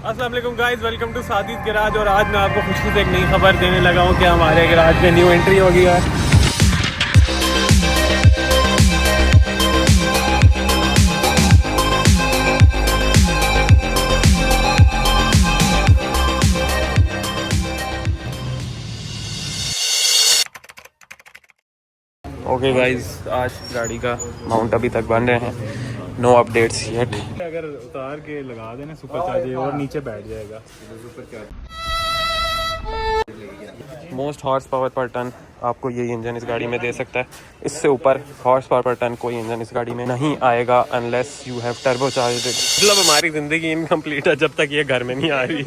अस्सलाम वालेकुम guys, welcome to सादिस garage. और आज मैं आपको खुशी से एक नई खबर देने लगा हूँ कि हमारे गैराज में न्यू एंट्री हो गई है। ओके गाइस, आज गाड़ी का माउंट अभी तक बन रहे हैं, नो अपडेट्स येट। अगर उतार के लगा देना सुपर चार्जर और नीचे बैठ जाएगा। मोस्ट हॉर्स पावर पर टन आपको ये इंजन इस गाड़ी में दे सकता है। इससे ऊपर हॉर्स पावर पर टन कोई इंजन इस गाड़ी में नहीं आएगा unless you have turbo charged. मतलब हमारी ज़िंदगी इनकम्प्लीट है जब तक ये घर में नहीं आ रही।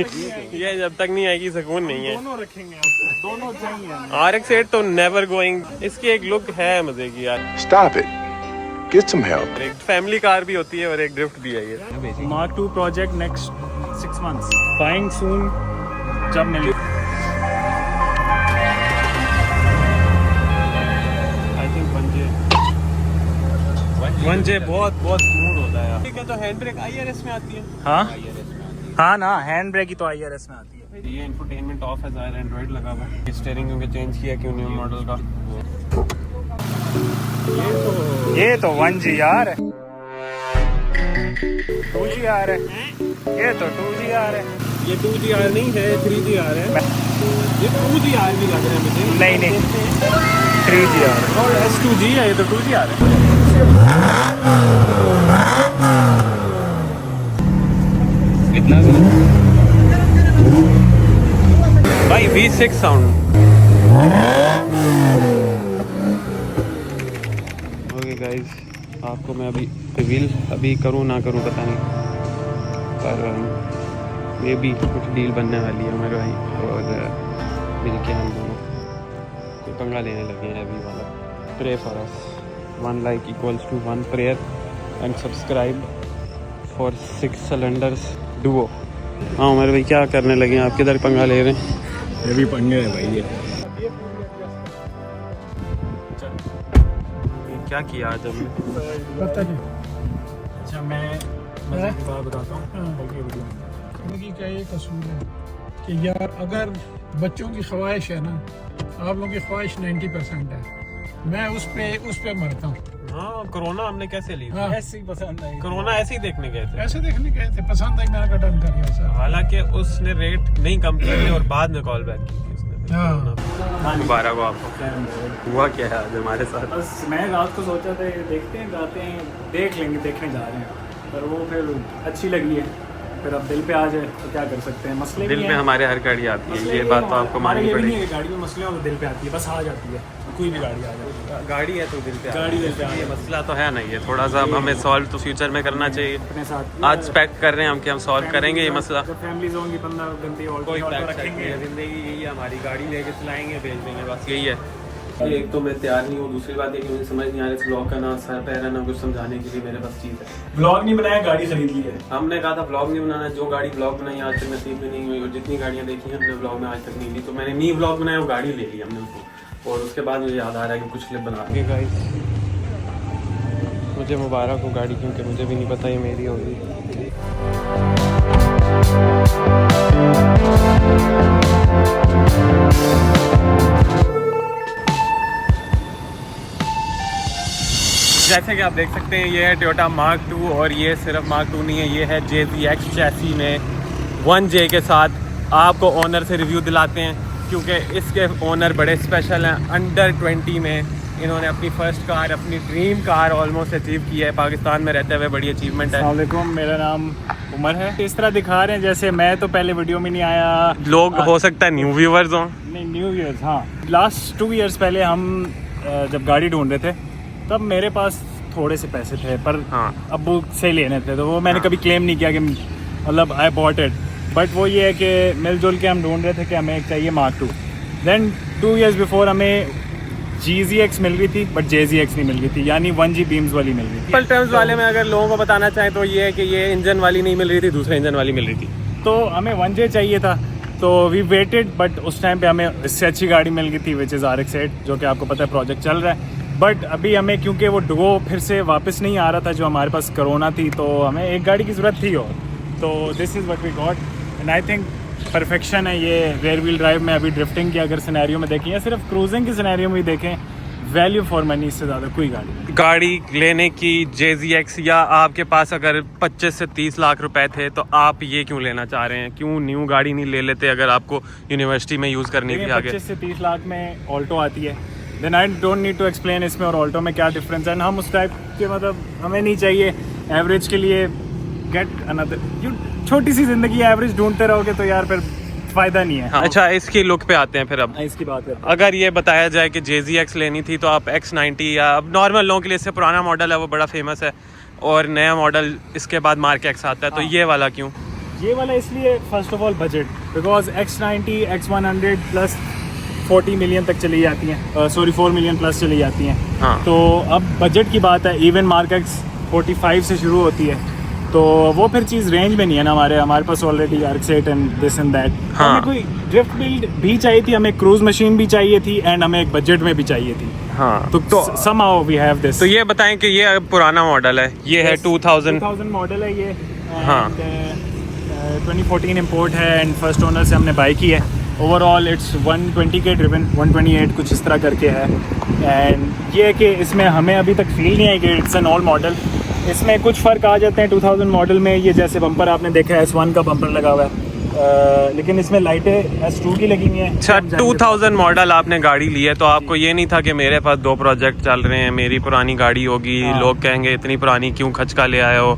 ये जब तक नहीं आएगी सुकून नहीं है। दोनों रखेंगे, दोनों चाहिए। RX-8 तो नेवर गोइंग। इसकी एक लुक है मजे की यार। Stop it. Get some help. एक फैमिली कार भी होती है और एक ड्रिफ्ट भी है ये। Mark 2 project next 6 months, buying soon जब मिले। आई थिंक 1J बहुत स्मूथ होता है यार। ठीक है, तो हैंड ब्रेक IRS में आती है। हाँ ना, हैंड ब्रेक ही तो IRS में आती है। ये इंफोटेनमेंट ऑफ है, ज़ाहिर एंड्रॉइड लगा हुआ है। स्टीयरिंग क्योंकि चेंज किया क्यों न्यू मॉडल का। ये तो 1G यार है, 2G यार है। ये तो 2G यार है। ये 2GR नहीं है, 3GR है। ये 2GR भी लग रहा है मुझे। नहीं 3G यार है। और S2G है, ये तो 2G यार है। इतना भाई V6 साउंड। ओके गाइस, आपको मैं अभी रिवील अभी करूँ ना करूँ पता नहीं, पर ये भी कुछ डील बनने वाली है हमारे भाई और मिलके हम दोनों कोई पंगा लेने लगे हैं अभी वाला। Pray for us, 1 like equals to 1 prayer and subscribe for 6 cylinders duo। हाँ उमर भाई, क्या करने लगे हैं आप? किधर पंगा ले रहे हैं? ये भी पंगे है भाई। ये क्या किया आज हमने? पता नहीं। अच्छा मैं एक बात बताता हूँ। जिंदगी का ये कसूर है कि यार अगर बच्चों की ख्वाहिश है ना, आप लोगों की ख्वाहिश 90% है, मैं उस पे मरता हूँ। हाँ, कोरोना हमने कैसे ली? हाँ, ऐसे ही पसंद आई। कोरोना ऐसे ही देखने गए थे। ऐसे देखने गए थे, पसंद आई, मैंने कहा डन कर लिया सर। हालांकि उसने रेट नहीं कम किए और बाद में कॉल बैक की थी उसने। हाँ। मुबारक हो आपको। हुआ क्या है आज हमारे साथ? बस मैं रात को सोचा था देखते हैं जाते हैं देख लेंगे, देखने जा रहे हैं, पर वो फिर अच्छी लगी है। फिर अब दिल पे आ जाए तो क्या कर सकते हैं। मसले दिल में हमारे हर गाड़ी आती है, ये बात तो आपको माननी पड़ेगी। गाड़ी में मसले हो दिल पे आती है, बस आ जाती है, कोई भी गाड़ी आ जाती है। गाड़ी है तो दिल पे गाड़ी दिल पे आ ये मसला तो है ना। ये थोड़ा सा अब हमें सॉल्व तो फ्यूचर में करना चाहिए। अपने साथ आज पैक कर रहे हैं हम कि हम सॉल्व करेंगे ये मसला। जब फैमिलीज होंगी 15 घंटे और कोई पैक रखेंगे। रखेंगे। जिंदगी यही है हमारी, गाड़ी लेके चलाएंगे, भेज देंगे, बस यही है। एक तो मैं तैयार नहीं हूँ, दूसरी बात है कि मुझे समझ नहीं आ रहा इस ब्लॉग का ना सर पैर है ना कुछ समझाने के लिए मेरे पास चीज़ है। ब्लॉग नहीं बनाया, गाड़ी खरीद ली है। हमने कहा था ब्लॉग नहीं बनाना, जो गाड़ी ब्लॉग बनाई आज तक नसीब में नहीं हुई और जितनी गाड़ियाँ देखी हैं हमने ब्लॉग में आज तक नहीं ली, तो मैंने नहीं ब्लॉग बनाया, वो गाड़ी ले ली हमने उसको। और उसके बाद मुझे याद आ रहा है कि कुछ क्लिप बना के गाइस मुझे मुबारक हो गाड़ी, क्योंकि मुझे भी नहीं पता ये मेरी होगी। जैसे कि आप देख सकते हैं ये है टोयोटा मार्क 2 और ये सिर्फ मार्क 2 नहीं है, ये है JZX चैसी में 1J के साथ। आपको ओनर से रिव्यू दिलाते हैं क्योंकि इसके ओनर बड़े स्पेशल हैं। अंडर 20 में इन्होंने अपनी फर्स्ट कार, अपनी ड्रीम कार ऑलमोस्ट अचीव की है। पाकिस्तान में रहते हुए बड़ी अचीवमेंट है। अस्सलाम वालेकुम, मेरा नाम उमर है। इस तरह दिखा रहे हैं जैसे मैं तो पहले वीडियो में नहीं आया। लोग हो सकता है न्यू व्यूवर्स हों। नहीं, न्यू ईयर्स। हाँ, लास्ट 2 years पहले हम जब गाड़ी ढूंढ रहे थे तब मेरे पास थोड़े से पैसे थे, पर हाँ। अब्बू से लेने थे, तो वो मैंने कभी क्लेम नहीं किया कि मतलब आई बॉट इट। बट वो ये है कि मिलजुल के हम ढूंढ रहे थे कि हमें एक चाहिए मार्क 2। देन 2 years बिफोर हमें GZX मिल रही थी बट JZX नहीं मिल रही थी, यानी 1G बीम्स वाली मिल रही थी। सिंपल टर्म्स वाले में अगर लोगों को बताना चाहें तो ये है कि ये इंजन वाली नहीं मिल रही थी, दूसरे इंजन वाली मिल रही थी। तो हमें 1J चाहिए था, तो वी वेटेड, बट उस टाइम पे हमें इससे अच्छी गाड़ी मिल गई थी विच इज़ RX-8, जो कि आपको पता है प्रोजेक्ट चल रहा है। बट अभी हमें क्योंकि वो डुओ फिर से वापस नहीं आ रहा था जो हमारे पास कोरोना थी, तो हमें एक गाड़ी की ज़रूरत थी और तो this is what we got. And I think perfection है ये रेयर व्हील ड्राइव में। अभी ड्रिफ्टिंग की अगर सिनेरियो में देखें या सिर्फ क्रूजिंग की सिनेरियो में भी देखें, वैल्यू फॉर मनी इससे ज़्यादा कोई गाड़ी लेने की JZX, या आपके पास अगर 25 से 30 लाख रुपए थे तो आप ये क्यों लेना चाह रहे हैं? क्यों न्यू गाड़ी नहीं ले लेते अगर आपको यूनिवर्सिटी में यूज़ करनी थी आगे? 25 से 30 लाख में ऑल्टो आती है, then I don't need to explain इसमें और ऑल्टो में क्या डिफरेंस है। हम उस टाइप के मतलब हमें नहीं चाहिए एवरेज के लिए गेट अनदर। छोटी सी ज़िंदगी एवरेज ढूंढते रहोगे तो यार फिर फ़ायदा नहीं है। हाँ। अच्छा, इसकी लुक पे आते हैं फिर। अब इसकी बात करते हैं। अगर ये बताया जाए कि JZX लेनी थी तो आप X90, या अब नॉर्मल लोगों के लिए इससे पुराना मॉडल है वो बड़ा फेमस है और नया मॉडल इसके बाद मार्क X आता है, तो ये वाला क्यों? ये वाला इसलिए first of all budget, because X90 X100 plus 40 million तक चली जाती हैं, 4 मिलियन प्लस चली जाती हैं। हाँ। तो अब बजट की बात है, इवन मार्क X 45 से शुरू होती है, तो वो फिर चीज़ रेंज में नहीं है ना हमारे पास already RX-8 and this and that. हाँ। हमें कोई ड्रिफ्ट बिल्ड भी चाहिए थी, हमें क्रूज मशीन भी चाहिए थी एंड हमें एक बजट में भी चाहिए थी। हाँ, तो somehow we have this। तो ये बताएं कि ये पुराना मॉडल है, ये है 2000 मॉडल है ये। हाँ। 2014 इम्पोर्ट है एंड फर्स्ट ओनर से हमने बाई की है। ओवरऑल इट्स 120K ड्रिवन, 128 कुछ इस तरह करके है। एंड ये है कि इसमें हमें अभी तक फील नहीं है कि इट्स एन ओल्ड मॉडल। इसमें कुछ फ़र्क आ जाते हैं 2000 मॉडल में। ये जैसे बम्पर आपने देखा है S1 का बम्पर लगा हुआ है, लेकिन इसमें लाइटें S2 की लगी हुई हैं। अच्छा, 2000 मॉडल आपने गाड़ी ली है तो आपको ये नहीं था कि मेरे पास 2 प्रोजेक्ट चल रहे हैं, मेरी पुरानी गाड़ी होगी, लोग कहेंगे इतनी पुरानी क्यों खचका ले आए हो?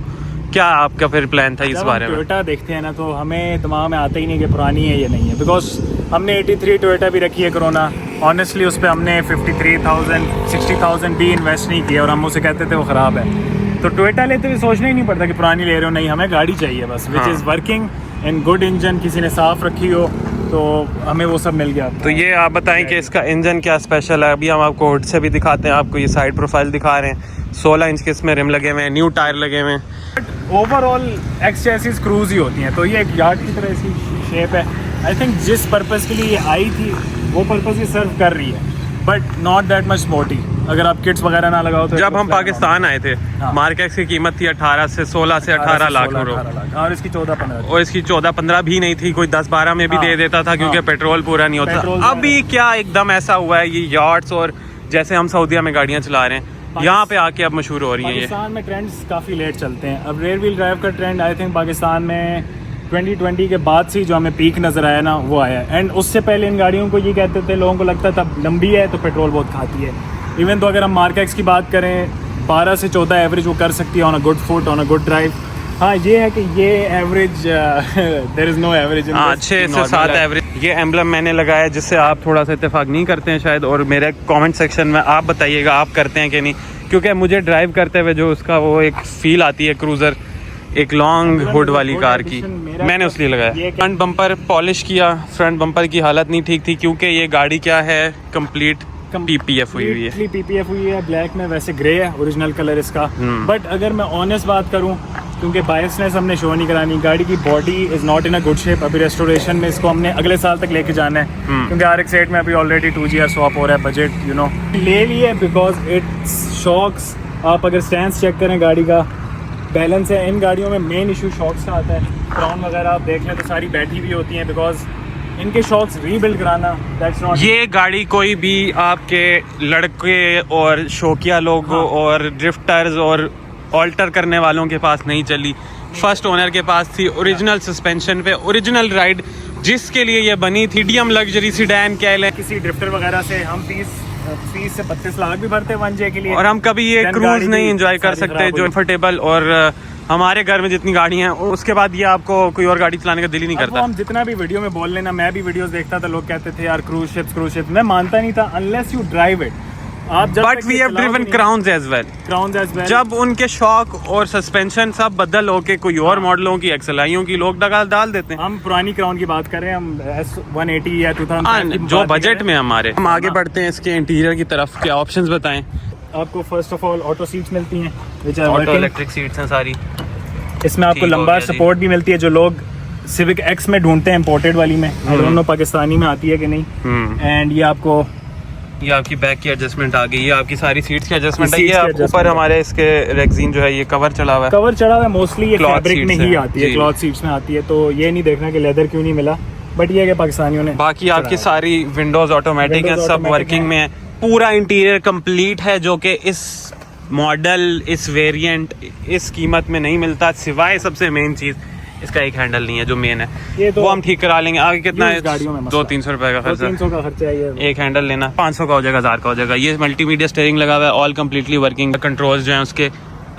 क्या आपका फिर प्लान था इस बारे में? टोयोटा देखते हैं ना तो हमें दिमाग में आता ही नहीं कि पुरानी है या नहीं है, बिकॉज हमने 83 टोयोटा भी रखी है कोरोना। ऑनेस्टली उस पर हमने 53,000 60,000 भी इन्वेस्ट नहीं किया और हम उसे कहते थे वो ख़राब है। तो टोयोटा लेते हुए सोचना ही नहीं पड़ता कि पुरानी ले रहे हो, नहीं हमें गाड़ी चाहिए बस which is working in good engine, किसी ने साफ़ रखी हो, तो हमें वो सब मिल गया। तो ये आप बताएं कि इसका इंजन क्या स्पेशल है? अभी हम आपको हुड से भी दिखाते हैं, आपको ये साइड प्रोफाइल दिखा रहे हैं। 16 इंच के इसमें रिम लगे हुए हैं, न्यू टायर लगे हुए हैं। But overall X chassis cruise ही होती हैं, तो ये एक यार्ड की तरह इसकी शेप है। आई थिंक जिस पर्पज़ के लिए ये आई थी वो पर्पज़ ही सर्व कर रही है, but not that much sporty. अगर आप किट्स वगैरह ना लगाओ तो। जब हम पाकिस्तान आए थे, हाँ। मार्क X की कीमत थी 18 से 16 से 18 लाख रुपए, और इसकी 14-15 और इसकी 14-15 भी नहीं थी, कोई 10-12 में भी हाँ। दे देता था क्योंकि हाँ। पेट्रोल पूरा नहीं होता। पेट्रोल अभी क्या एकदम ऐसा हुआ है, ये यार्ड्स और जैसे हम सऊदीया में गाड़ियां चला रहे हैं, यहाँ पे आके अब मशहूर हो रही हैं ये। पाकिस्तान में ट्रेंड्स काफ़ी लेट चलते हैं। अब रेयर व्हील ड्राइव का ट्रेंड आई थिंक पाकिस्तान में 2020 के बाद से जो हमें पीक नज़र आया ना वो आया। एंड उससे पहले इन गाड़ियों को ये कहते थे, लोगों को लगता था लंबी है तो पेट्रोल बहुत खाती है। इवन तो अगर हम मार्क X की बात करें 12 से 14 एवरेज वो कर सकती है on a good foot, on a good drive. हाँ, ये है कि ये average there is no average. हाँ, 6 से 7 एवरेज। ये एम्बलम मैंने लगाया जिससे आप थोड़ा सा इत्तेफाक नहीं करते हैं शायद, और मेरे कमेंट सेक्शन में आप बताइएगा आप करते हैं कि नहीं, क्योंकि मुझे ड्राइव करते हुए जो उसका वो एक फील आती है क्रूज़र, एक लॉन्ग हुड वाली कार की, मैंने उसलिए लगाया। फ्रंट बम्पर पॉलिश किया, फ्रंट बम्पर की हालत नहीं ठीक थी क्योंकि ये गाड़ी क्या है, कंप्लीट PPF हुई है। PPF हुई है, ब्लैक में, वैसे ग्रे है ओरिजिनल कलर इसका। बट अगर मैं ऑनेस्ट बात करूं, क्योंकि बायसनेस हमने शो नहीं करानी, गाड़ी की body is not in a good shape. अभी रेस्टोरेशन में इसको हमने अगले साल तक लेके जाना है, क्योंकि RX-8 में अभी ऑलरेडी 2GR स्वैप हो रहा है, बजट ले लिए बिकॉज इट्स शॉक्स। आप अगर स्टैंड चेक करें गाड़ी का बैलेंस है, इन गाड़ियों में मेन इशू शॉक्स का आता है। क्राउन वगैरह आप देख लें तो सारी बैठी हुई होती हैं, बिकॉज इनके शॉक्स रीबिल्ड कराना दैट्स नॉट। ये गाड़ी कोई भी आपके लड़के और शौकिया लोग और ड्रिफ्टर्स और ऑल्टर करने वालों के पास नहीं चली, फर्स्ट ओनर के पास थी, ओरिजिनल सस्पेंशन पे, ओरिजिनल राइड जिसके लिए ये बनी थी। मीडियम लग्जरी सीडैन कह लें। किसी ड्रिफ्टर वगैरह से हम 30 से 32 लाख भी भरते 1J के लिए, और हम कभी ये क्रूज नहीं एंजॉय कर सकते जो कंफर्टेबल, और हमारे घर में जितनी गाड़ियां हैं उसके बाद ये आपको कोई और गाड़ी चलाने का दिल ही नहीं करता। हम जितना भी वीडियो में बोल लेना, मैं भी वीडियोस देखता था, लोग कहते थे यार क्रूज शिप्स, मैं मानता नहीं था unless you drive it. But we have driven Crowns as well. जब उनके शॉक और सस्पेंशन सब बदल होके कोई और मॉडलों की एक्सएलआईयों की लोग डाल देते हैं। हम पुरानी क्राउन की बात कर रहे हैं, हम S180 या 2000 जो बजट में हमारे। हम आगे बढ़ते हैं इसके इंटीरियर की तरफ, क्या ऑप्शंस बताएं? आपको first of all auto seats मिलती हैं, ऑटो इलेक्ट्रिक सीट्स हैं सारी। इसमें आपको लंबा सपोर्ट भी मिलती है, जो लोग सिविक एक्स में ढूंढते हैं इम्पोर्टेड वाली में, आई डोंट नो पाकिस्तानी में आती है कि नहीं। एंड ये आपको ये आपकी बैक की एडजस्टमेंट आ गई, ये आपकी सारी सीट्स की एडजस्टमेंट है। सीट्स ये की आप adjustment ऊपर है। हमारे इसके रेक्सीन जो है ये कवर चढ़ा हुआ है। कवर चढ़ा हुआ है, मोस्टली ये Cloth फैब्रिक में seats ही हैं, आती है, जी। क्लॉथ सीट्स में आती है, तो ये नहीं देखना कि लेदर क्यों नहीं मिला, बट ये है कि पाकिस्तानियों ने बाकी आपकी चढ़ाया। सारी विंडोज ऑटोमेटिक है, Windows सब automatic वर्किंग हैं। में है। पूरा इंटीरियर कंप्लीट है जो कि इस मॉडल, इस वेरिएंट, इस कीमत में नहीं मिलता, सिवाय सबसे मेन चीज़ इसका एक हैंडल नहीं है जो मेन है, ये तो वो हम ठीक करा लेंगे। आगे कितना है? यूज़ गाड़ियों में 200-300 रुपए का खर्चा। 300 का खर्चा है ये। एक हैंडल लेना 500 का हो जाएगा, 1000 का हो जाएगा। ये मल्टीमीडिया स्टीयरिंग लगा हुआ है, ऑल कम्प्लीटली वर्किंग। कंट्रोल्स जो हैं उसके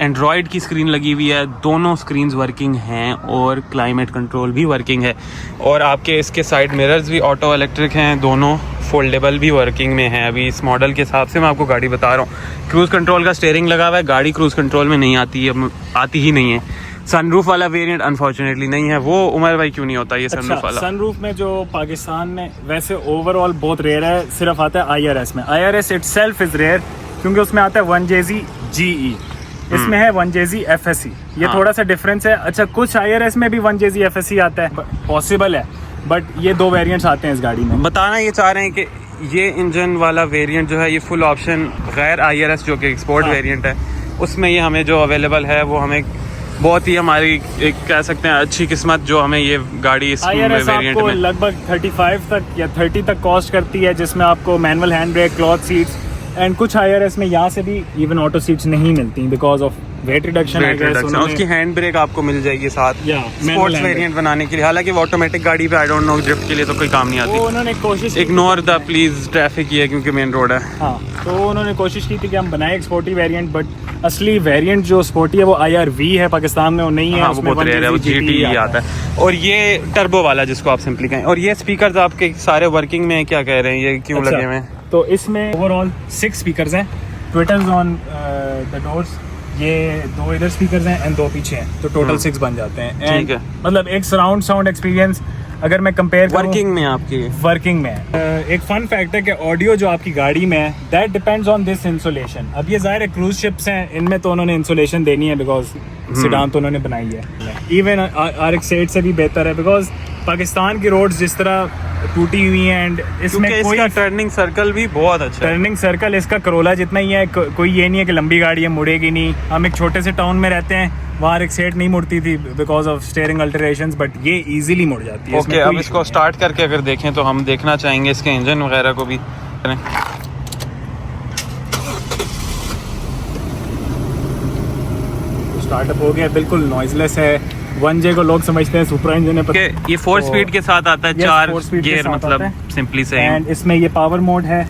एंड्रॉयड की स्क्रीन लगी हुई है, दोनों स्क्रीन्स वर्किंग हैं और क्लाइमेट कंट्रोल भी वर्किंग है। और आपके इसके साइड मिरर्स भी ऑटो इलेक्ट्रिक हैं, दोनों फोल्डेबल भी वर्किंग में हैं। अभी इस मॉडल के हिसाब से मैं आपको गाड़ी बता रहा हूँ। क्रूज़ कंट्रोल का स्टीयरिंग लगा हुआ है, गाड़ी क्रूज़ कंट्रोल में नहीं आती है, आती ही नहीं है। सनरूफ वाला वेरिएंट अनफॉर्चुनेटली नहीं है। वो उमर भाई क्यों नहीं होता ये सनरूफ वाला? सनरूफ में जो पाकिस्तान में वैसे ओवरऑल बहुत रेयर है, सिर्फ आता है IRS में। IRS इटसेल्फ इज रेयर क्योंकि उसमें आता है 1JZ GE, इसमें है 1JZ FSE। ये हाँ। थोड़ा सा डिफरेंस है। अच्छा, कुछ IRS में भी 1JZ FSE आता है, पॉसिबल है, बट ये दो वेरिएंट्स आते हैं इस गाड़ी में। बताना ये चाह रहे हैं कि ये इंजन वाला वेरिएंट जो है ये फुल ऑप्शन गैर IRS जो कि एक्सपोर्ट हाँ। वेरिएंट है, उसमें ये हमें जो अवेलेबल है वो हमें बहुत ही हमारी एक कह सकते हैं अच्छी किस्मत जो हमें ये गाड़ी इस IRS वेरिएंट आपको में लगभग 35 तक या 30 तक कॉस्ट करती है, जिसमें आपको manual hand brake, cloth seats and कुछ IRS में यहाँ से भी इवन ऑटो सीट्स नहीं मिलती बिकॉज ऑफ वेट रिडक्शन। उसकी हैंड ब्रेक आपको मिल जाएगी साथ या स्पोर्ट्स वेरिएंट बनाने के लिए। हालांकि वो ऑटोमेटिक गाड़ी पे आई डोंट नो ड्रिफ्ट के लिए तो कोई काम नहीं वो आती। उन्होंने कोशिश इग्नोर द प्लीज ट्रैफिक ये क्योंकि मेन रोड है। हाँ, तो उन्होंने कोशिश की थी कि हम बनाए एक स्पोर्टी वेरिएंट, बट असली वेरिएंट जो स्पोर्टी है वो IRV है पाकिस्तान में, वो नहीं है। हाँ, वो उसमें बहुत रेयर है, वो 1JZ GT आता है। और ये टर्बो वाला जिसको आप सिंपली कहें। और ये स्पीकर्स आपके सारे वर्किंग में क्या कह रहे हैं, ये क्यों अच्छा, लगे हुए हैं? तो इसमें ओवरऑल 6 स्पीकर्स हैं, ट्विटर्स ऑन द डोर्स, ये 2 इधर स्पीकर्स हैं एंड 2 पीछे हैं, तो टोटल 6 बन जाते हैं। And ठीक है। मतलब एक सराउंड साउंड एक्सपीरियंस अगर मैं कंपेयर वर्किंग में आपकी वर्किंग में एक फन फैक्ट है कि ऑडियो जो आपकी गाड़ी में है that depends on this insulation. अब ये ज़ाहिर है क्रूज शिप्स हैं, इनमें तो उन्होंने इंसुलेशन देनी है बिकॉज सिडान तो उन्होंने बनाई है। इवन RX-8 से भी बेहतर है बिकॉज पाकिस्तान की रोड्स जिस तरह टूटी हुई हैं एंड इसमें क्योंकि कोई इसका टर्निंग सर्कल भी बहुत अच्छा है। टर्निंग सर्कल इसका करोला जितना ही है, कोई ये नहीं है कि लंबी गाड़ी है मुड़ेगी नहीं। हम एक छोटे से टाउन में रहते हैं, वहाँ RX-8 नहीं मुड़ती थी because of steering alterations, but ये इजीली मुड़ जाती है। ओके, अब इसको स्टार्ट करके अगर देखें तो हम देखना चाहेंगे इसके इंजन वगैरह को भी। स्टार्टअप हो गया, बिल्कुल नॉइजलेस है। 1J को लोग समझते हैं सुपर इंजन है, कि ये 4 स्पीड के साथ आता है, Yes, 4 4 speed के गियर, साथ मतलब आता है। सिंपली से। एंड इसमें ये पावर मोड है,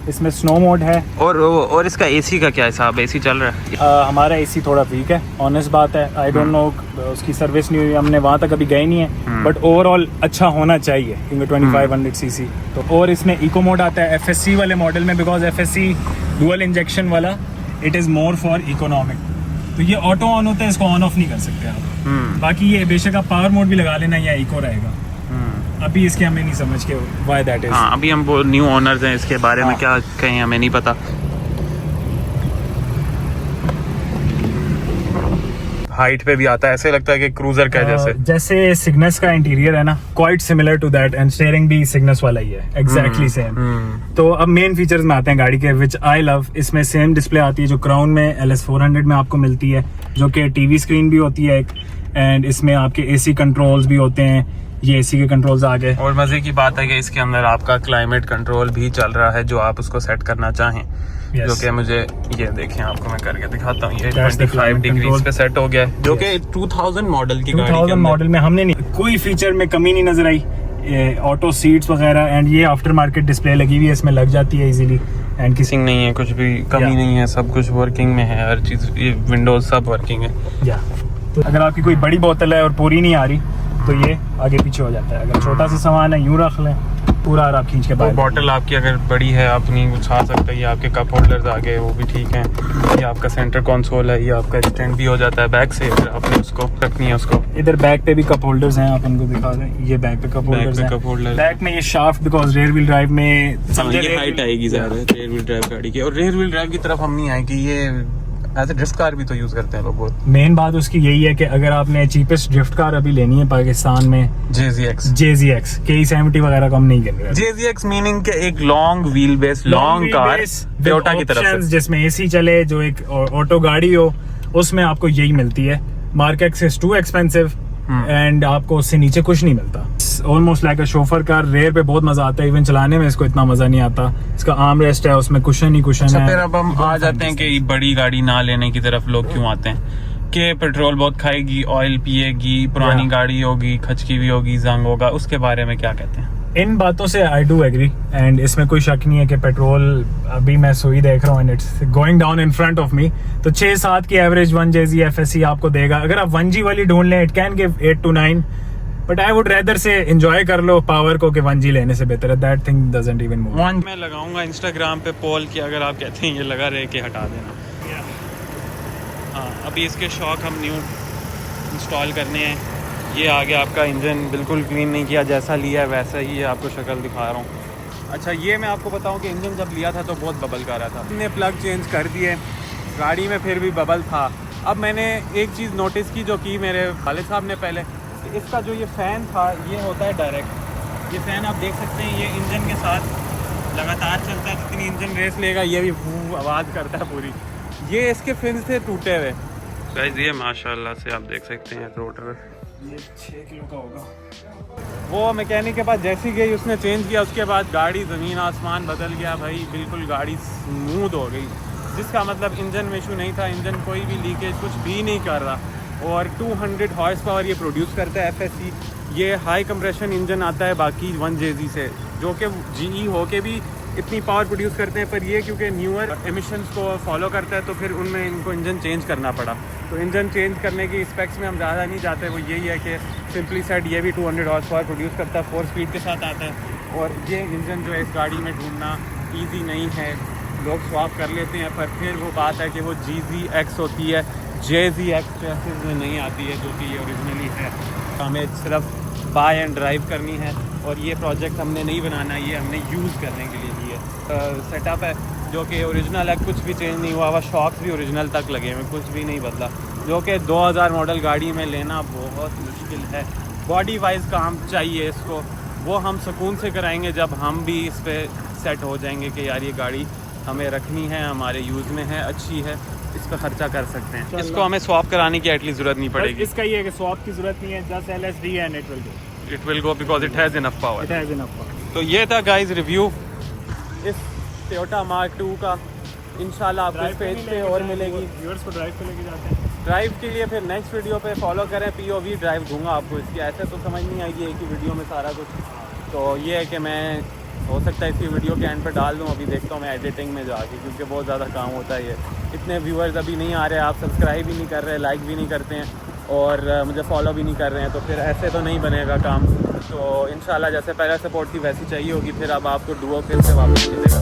इसमें स्नो मोड है। और इसका AC का क्या हिसाब है? AC चल रहा है? हमारा AC थोड़ा वीक है, ऑनेस्ट बात है। आई डोंट नो, उसकी सर्विस नहीं हुई, हमने वहाँ तक अभी गए नहीं है, बट ओवरऑल अच्छा होना चाहिए क्योंकि 2500 cc। तो और इसमें इको मोड आता है FSC वाले मॉडल में, बिकॉज FSC डुअल इंजेक्शन वाला, it is more for economic. तो ये ऑटो ऑन होता है, इसको ऑन ऑफ नहीं कर सकते आप। बाकी ये बेशक आप पावर मोड भी लगा लेना या इको रहेगा। अभी इसके हमें नहीं समझ के व्हाई दैट इज। हाँ, अभी हम वो न्यू ओनर्स हैं, इसके बारे में हाँ। क्या कहें हमें नहीं पता। हाइट पे भी आता है, ऐसे लगता है कि क्रूजर का है जैसे सिग्नस का इंटीरियर है ना, quite similar to that, and steering भी सिग्नस वाला ही है, एग्जैक्टली सेम। तो अब मेन फीचर्स में आते हैं गाड़ी के, विच आई लव। इसमें सेम डिस्प्ले आती है जो क्राउन में LS400 में आपको मिलती है, जो कि टीवी स्क्रीन भी होती है एक, एंड इसमें आपके AC कंट्रोल्स भी होते हैं। ये AC के कंट्रोल्स आ गए। और मजे की बात है कि इसके अंदर आपका क्लाइमेट कंट्रोल भी चल रहा है, जो आप उसको सेट करना चाहें। Yes. जो कि मुझे ये देखें, आपको मैं करके दिखाता हूँ। ये That's the 25 climate degrees control. पे सेट हो गया है, जो कि 2000 मॉडल की गाड़ी के 2000 अंदर। मॉडल में हमने नहीं, कोई फीचर में कमी नहीं नजर आई। ऑटो सीट्स वगैरह एंड ये आफ्टर मार्केट डिस्प्ले लगी हुई है, इसमें लग जाती है इजीली एंड किसी किसिंग नहीं है, कुछ भी कमी Yeah. नहीं है, सब कुछ वर्किंग में है, हर चीज। ये विंडोज सब वर्किंग है। या तो अगर आपकी कोई बड़ी बोतल है और पूरी नहीं आ रही तो ये आगे पीछे हो जाता है। अगर छोटा सा सामान है यूं रख लें, पूरा आप खींच के वो बाहर। बॉटल आपकी अगर बड़ी है आप नहीं उछा सकते। ये आपके कप होल्डर्स आ गए, वो भी ठीक हैं। ये आपका सेंटर कंसोल है, ये आपका एक्सटेंड भी हो जाता है बैक से, अगर आपने उसको रखनी है उसको। इधर बैक पे भी कप होल्डर्स हैं, आप उनको दिखा दें। ये बैक पे कप होल्डर्स पे हैं। Cup holder. बैक में ये shaft, because rear wheel drive में ये हाइट आएगी ज़्यादा रेयर व्हील ड्राइव गाड़ी की। और रेयर व्हील ड्राइव की तरफ हम नहीं आए कि ये एज ए ड्रिफ्ट कार भी तो यूज़ करते हैं लोग बहुत। मेन बात उसकी यही है कि अगर आपने चीपेस्ट ड्रिफ्ट कार अभी लेनी है पाकिस्तान में, JZX K70 वगैरह को हम नहीं गिन रहे। JZX मीनिंग के एक long wheel base long car Toyota की तरफ से, जिसमें AC चले, जो एक ऑटो गाड़ी हो, उसमें आपको यही मिलती है। Mark X is too expensive and आपको उससे नीचे कुछ नहीं मिलता। Almost like a chauffeur car. Rear पे बहुत मजा आता है, इवन चलाने में इसको इतना मजा नहीं आता। इसका आर्म रेस्ट है, उसमें कुशन ही कुशन है। फिर अब हम आ जाते हैं कि बड़ी गाड़ी ना लेने की तरफ लोग क्यों आते हैं कि पेट्रोल बहुत खाएगी, ऑयल पिएगी, पुरानी गाड़ी होगी, खचकी भी होगी, जंग होगा। उसके बारे में क्या कहते हैं? इन बातों से आई डू एग्री एंड इसमें कोई शक नहीं है कि पेट्रोल, अभी मैं सुई देख रहा हूँ and it's going down in front of me, तो 6-7 की एवरेज 1JZ FSE आपको देगा। अगर आप 1G वाली ढूंढ लें, it can give 8 to 9, but I would rather से एंजॉय कर लो पावर को कि 1G लेने से बेहतर है। That thing doesn't even move. मैं लगाऊंगा इंस्टाग्राम पे पोल कि अगर आप कहते हैं ये लगा रहे कि हटा देना। हाँ, अभी इसके शॉक हम न्यू इंस्टॉल करने हैं। ये आ गया आपका इंजन, बिल्कुल क्लीन नहीं किया, जैसा लिया है वैसा ही है। आपको शक्ल दिखा रहा हूँ। अच्छा, ये मैं आपको बताऊँ कि इंजन जब लिया था तो बहुत बबल कर रहा था। हमने प्लग चेंज कर दिए, गाड़ी में फिर भी बबल था। अब मैंने एक चीज़ नोटिस की जो कि मेरे वालिद साहब ने पहले, इसका जो ये फ़ैन था ये होता है डायरेक्ट। ये फ़ैन आप देख सकते हैं, ये इंजन के साथ लगातार चलता है। जितनी इंजन रेस लेगा ये भी आवाज़ करता है पूरी। ये इसके फिन से टूटे हुए गाइस, ये माशाल्लाह से आप देख सकते हैं रोटर। ये 6 किलो का होगा। वो मैकेनिक के पास जैसी गई उसने चेंज किया, उसके बाद गाड़ी ज़मीन आसमान बदल गया भाई। बिल्कुल गाड़ी स्मूथ हो गई, जिसका मतलब इंजन में इशू नहीं था। इंजन कोई भी लीकेज कुछ भी नहीं कर रहा। और 200 हॉर्स पावर ये प्रोड्यूस करता है FSE। ये हाई कंप्रेशन इंजन आता है बाकी 1JZ से, जो कि GE हो के भी इतनी पावर प्रोड्यूस करते हैं, पर ये क्योंकि न्यूअर एमिशंस को फॉलो करता है तो फिर उनमें इनको इंजन चेंज करना पड़ा। तो इंजन चेंज करने की स्पेक्स में हम ज़्यादा नहीं जाते। वो यही है कि सिंपली सेट ये भी 200 हॉर्स पावर प्रोड्यूस करता है, 4 स्पीड के साथ आता है। और ये इंजन जो है इस गाड़ी में ढूंढना ईजी नहीं है, लोग स्वैप कर लेते हैं। पर फिर वो बात है कि वो GZX होती है, JZX चेसिस में नहीं आती है, जो कि ये ओरिजिनली है। हमें सिर्फ बाय एंड ड्राइव करनी है। और ये प्रोजेक्ट हमने नहीं बनाना, ये हमने यूज़ करने के लिए लिए सेटअप है जो कि ओरिजिनल है, कुछ भी चेंज नहीं हुआ हुआ। शॉक्स भी ओरिजिनल तक लगे हुए, कुछ भी नहीं बदला, जो कि 2000 मॉडल गाड़ी में लेना बहुत मुश्किल है। बॉडी वाइज काम चाहिए इसको, वो हम सुकून से कराएंगे जब हम भी इस पर सेट हो जाएंगे कि यार ये गाड़ी हमें रखनी है, हमारे यूज़ में है, अच्छी है, इस पर खर्चा कर सकते हैं। इसको हमें स्वैप कराने की एटलीस्ट ज़रूरत नहीं पड़ेगी। इसका ये है कि स्वैप की ज़रूरत नहीं है, just LSD and it will go because it has enough power. It has enough power. तो ये था गाइस रिव्यू इस टोयोटा मार्क 2 का। इंशाल्लाह आपको इस पेज पे और मिलेगी। व्यूअर्स को ड्राइव पे लेके जाते हैं। ड्राइव के लिए फिर नेक्स्ट वीडियो पे फॉलो करें। POV ड्राइव दूंगा आपको इसकी, ऐसे तो समझ नहीं आएगी एक ही वीडियो में सारा कुछ। तो ये है कि मैं हो सकता है इसी वीडियो के एंड पे डाल दूँ। अभी देखता हूँ मैं एडिटिंग में जाके, क्योंकि बहुत ज़्यादा काम होता है ये। इतने व्यूअर्स अभी नहीं आ रहे, आप सब्सक्राइब भी नहीं कर रहे, लाइक भी नहीं करते हैं और मुझे फॉलो भी नहीं कर रहे हैं, तो फिर ऐसे तो नहीं बनेगा काम। तो इंशाल्लाह जैसे पहले सपोर्ट थी वैसी चाहिए होगी। फिर अब आपको डुओ फिर से वापस मिलेगा।